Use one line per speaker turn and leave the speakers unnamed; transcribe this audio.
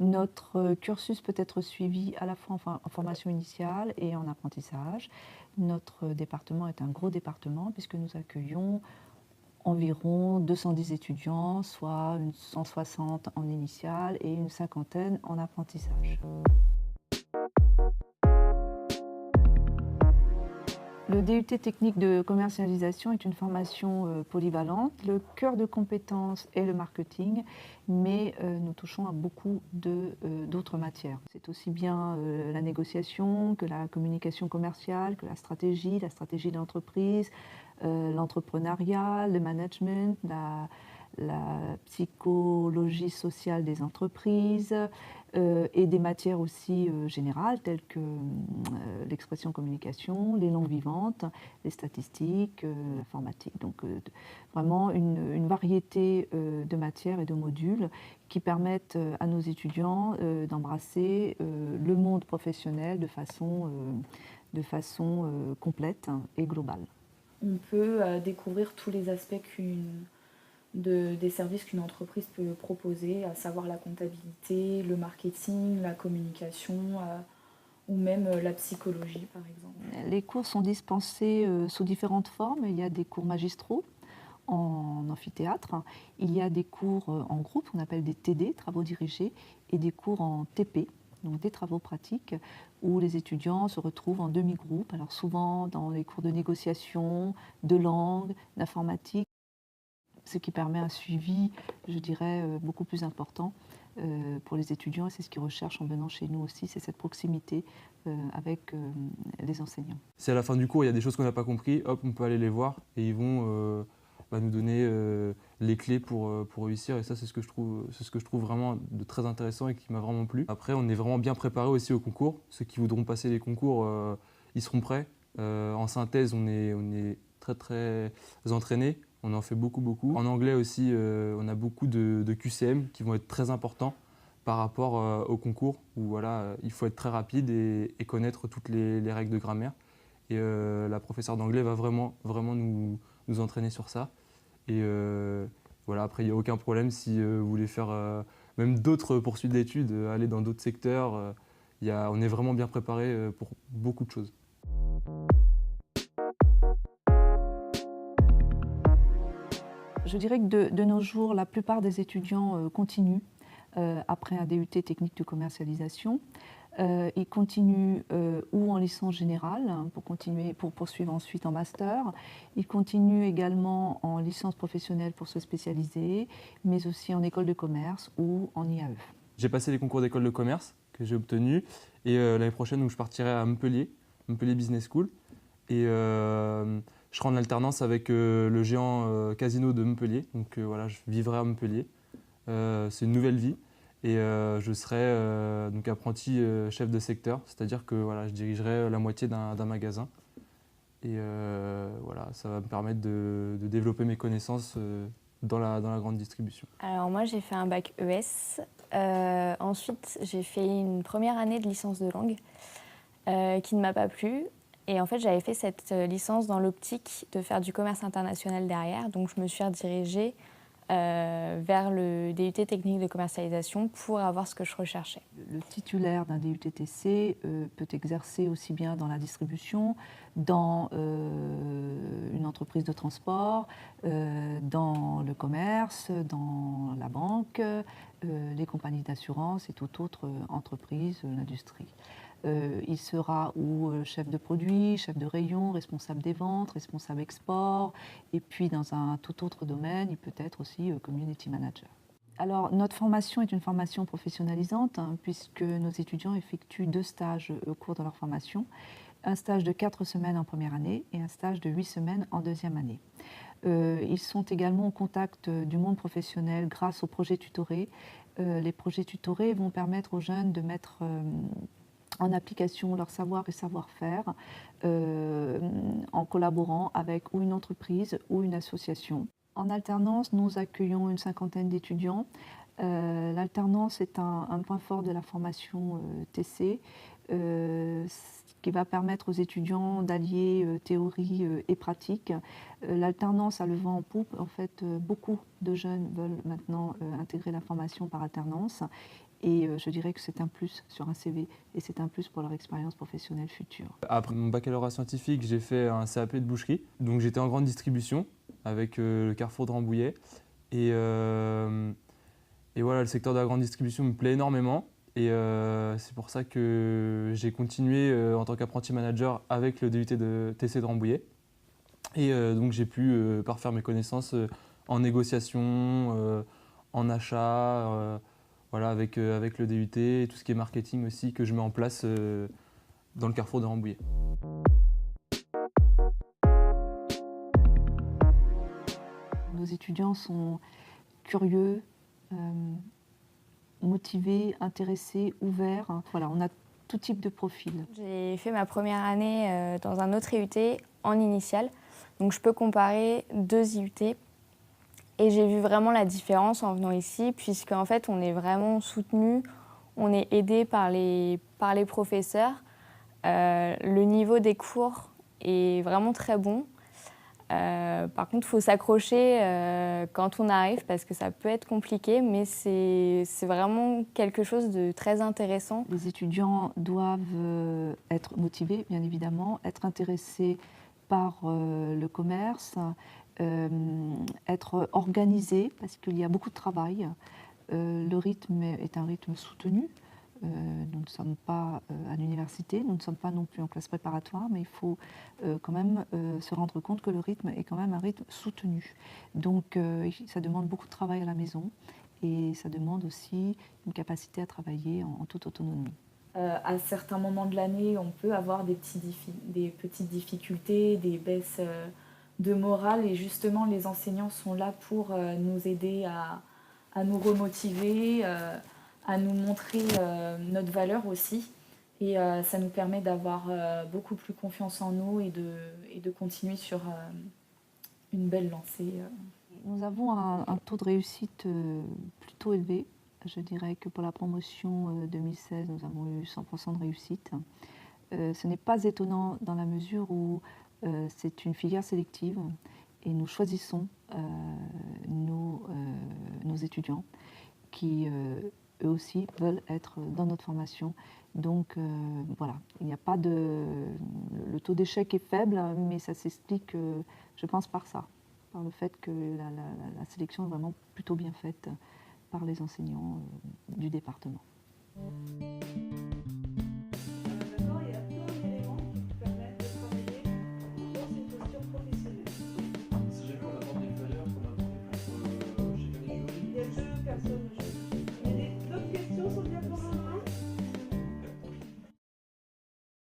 Notre cursus peut être suivi à la fois en formation initiale et en apprentissage. Notre département est un gros département puisque nous accueillons environ 210 étudiants, soit 160 en initiale et une cinquantaine en apprentissage. Le DUT technique de commercialisation est une formation polyvalente. Le cœur de compétence est le marketing, mais nous touchons à beaucoup d'autres matières. C'est aussi bien la négociation que la communication commerciale, que la stratégie d'entreprise, l'entrepreneuriat, le management, la psychologie sociale des entreprises et des matières aussi générales telles que l'expression communication, les langues vivantes, les statistiques, l'informatique. Donc vraiment une variété de matières et de modules qui permettent à nos étudiants d'embrasser le monde professionnel de façon complète et globale.
On peut découvrir tous les aspects des services qu'une entreprise peut proposer, à savoir la comptabilité, le marketing, la communication ou même la psychologie par exemple.
Les cours sont dispensés sous différentes formes. Il y a des cours magistraux en amphithéâtre, il y a des cours en groupe qu'on appelle des TD, travaux dirigés, et des cours en TP, donc des travaux pratiques, où les étudiants se retrouvent en demi-groupe, alors souvent dans les cours de négociation, de langue, d'informatique, ce qui permet un suivi, je dirais, beaucoup plus important pour les étudiants, et c'est ce qu'ils recherchent en venant chez nous aussi, c'est cette proximité avec les enseignants.
Si à la fin du cours, il y a des choses qu'on n'a pas compris, hop, on peut aller les voir et ils vont nous donner les clés pour réussir. Et ça, c'est ce que je trouve vraiment de très intéressant et qui m'a vraiment plu. Après, on est vraiment bien préparé aussi au concours. Ceux qui voudront passer les concours, ils seront prêts. En synthèse, on est très très entraînés. On en fait beaucoup, beaucoup. En anglais aussi, on a beaucoup de QCM qui vont être très importants par rapport au concours où voilà, il faut être très rapide et connaître toutes les règles de grammaire. Et la professeure d'anglais va vraiment nous entraîner sur ça. Et voilà, après, il n'y a aucun problème si vous voulez faire même d'autres poursuites d'études, aller dans d'autres secteurs. On est vraiment bien préparé pour beaucoup de choses.
Je dirais que de nos jours, la plupart des étudiants continuent après un DUT technique de commercialisation. Ils continuent ou en licence générale pour poursuivre ensuite en master. Ils continuent également en licence professionnelle pour se spécialiser, mais aussi en école de commerce ou en IAE.
J'ai passé les concours d'école de commerce que j'ai obtenus et l'année prochaine où je partirai à Montpellier Business School. Et je serai en alternance avec le géant casino de Montpellier. Donc voilà, je vivrai à Montpellier. C'est une nouvelle vie. Et je serai donc apprenti chef de secteur, c'est-à-dire que voilà, je dirigerai la moitié d'un magasin. Et voilà, ça va me permettre de développer mes connaissances dans la grande distribution.
Alors moi j'ai fait un bac ES. Ensuite j'ai fait une première année de licence de langue qui ne m'a pas plu. Et en fait j'avais fait cette licence dans l'optique de faire du commerce international derrière. Donc je me suis redirigée vers le DUT technique de commercialisation pour avoir ce que je recherchais.
Le titulaire d'un DUTTC peut exercer aussi bien dans la distribution, dans une entreprise de transport, dans le commerce, dans la banque, les compagnies d'assurance et toute autre entreprise, l'industrie. Il sera chef de produit, chef de rayon, responsable des ventes, responsable export, et puis dans un tout autre domaine, il peut être aussi community manager. Alors, notre formation est une formation professionnalisante, puisque nos étudiants effectuent 2 stages au cours de leur formation, un stage de 4 semaines en première année et un stage de 8 semaines en deuxième année. Ils sont également au contact du monde professionnel grâce aux projets tutorés. Les projets tutorés vont permettre aux jeunes de mettre en application leur savoir et savoir-faire en collaborant avec ou une entreprise ou une association. En alternance, nous accueillons une cinquantaine d'étudiants. L'alternance est un point fort de la formation TC, qui va permettre aux étudiants d'allier théorie et pratique. L'alternance a le vent en poupe. En fait, beaucoup de jeunes veulent maintenant intégrer la formation par alternance. Et je dirais que c'est un plus sur un CV et c'est un plus pour leur expérience professionnelle future.
Après mon baccalauréat scientifique, j'ai fait un CAP de boucherie. Donc j'étais en grande distribution avec le Carrefour de Rambouillet. Et voilà, le secteur de la grande distribution me plaît énormément. Et c'est pour ça que j'ai continué en tant qu'apprenti manager avec le DUT de TC de Rambouillet. Et donc j'ai pu parfaire mes connaissances en négociation, en achat, voilà, avec le DUT et tout ce qui est marketing aussi que je mets en place dans le Carrefour de Rambouillet.
Nos étudiants sont curieux, motivés, intéressés, ouverts. Voilà, on a tout type de profil.
J'ai fait ma première année dans un autre IUT en initiale, donc je peux comparer 2 IUT. Et j'ai vu vraiment la différence en venant ici, puisqu'en fait, on est vraiment soutenu, on est aidé par les professeurs. Le niveau des cours est vraiment très bon. Par contre, il faut s'accrocher quand on arrive, parce que ça peut être compliqué, mais c'est vraiment quelque chose de très intéressant.
Les étudiants doivent être motivés, bien évidemment, être intéressés par le commerce, être organisés, parce qu'il y a beaucoup de travail. Le rythme est un rythme soutenu. Nous ne sommes pas à l'université, nous ne sommes pas non plus en classe préparatoire, mais il faut quand même se rendre compte que le rythme est quand même un rythme soutenu. Donc ça demande beaucoup de travail à la maison et ça demande aussi une capacité à travailler en toute autonomie.
À certains moments de l'année, on peut avoir des petites difficultés, des baisses de morale, et justement les enseignants sont là pour nous aider à nous remotiver, à nous montrer notre valeur aussi. Et ça nous permet d'avoir beaucoup plus confiance en nous et de continuer sur une belle lancée.
Nous avons un taux de réussite plutôt élevé. Je dirais que pour la promotion 2016, nous avons eu 100% de réussite. Ce n'est pas étonnant dans la mesure où c'est une filière sélective et nous choisissons nos étudiants qui eux aussi veulent être dans notre formation. Donc voilà, il n'y a pas de... Le taux d'échec est faible, mais ça s'explique, je pense, par ça, par le fait que la sélection est vraiment plutôt bien faite par les enseignants du département.
D'accord, il y a plein d'éléments qui vous permettent de travailler dans une posture professionnelle.
Si jamais on apporte des flyers, qu'on apporte des chacun des jurys.
Il y a 2 personnes au jury. Il y a d'autres questions sur le diaporama?